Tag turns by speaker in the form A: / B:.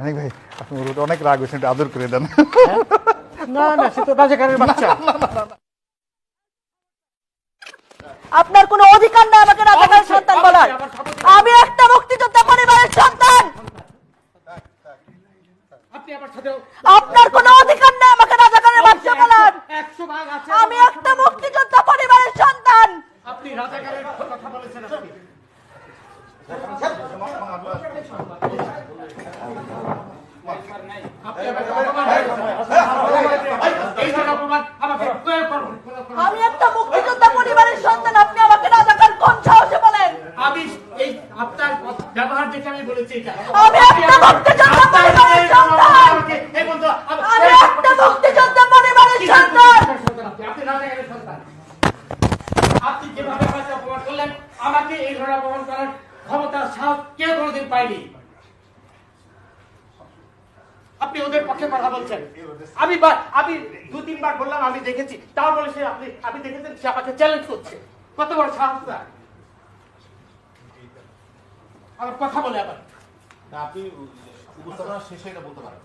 A: মানিক ভাই আপনি ওর উপর অনেক রাগ হয়েছেন, একটু আদর করে দেন।
B: না না, সে তো রাজাকারের বাচ্চা।
C: আপনার কোনো অধিকার নেই আমাকে রাজাকারের সন্তান বলার। আমি একটা মুক্তিযোদ্ধা পরিবারের সন্তান।
B: আপনি আমার সাথে
C: আপনার কোনো অধিকার নেই আমাকে রাজাকারের বাচ্চা বলার।
B: 100 ভাগ আছে।
C: আমি একটা মুক্তিযোদ্ধা পরিবারের সন্তান।
B: আপনি রাজাকারের কথা বলেছেন।
C: আমি একটা মুক্তিযোদ্ধা পরিবারের সন্তান, আপনি আমাকে রাজাকার কোন সাহসে বলেন?
B: আমি এই আপনার ব্যবহার দেখে আমি বলেছি এটা।
C: আমি একটা মুক্তিযোদ্ধা পরিবারের সন্তান। আমি একটা মুক্তিযোদ্ধা পরিবারের সন্তান।
B: আপনি রাজাকারের সন্তান। আপনি যেভাবে আমাকে অপমান করলেন, আমাকে এই ধরনের অপমান করার ক্ষমতা সাহস কেউ কোনোদিন পায়নি। আপনি ওদের পক্ষে কথা বলছেন। আমি 2-3 বার বললাম আমি দেখেছি, তাও বলে সে আপনি দেখেছেন, সে আমাকে চ্যালেঞ্জ করছে। কত বড় সাহস তার! আমার কথা বলে আবার
D: আপনি উপস্থাপনা শেষে এটা বলতে পারেন।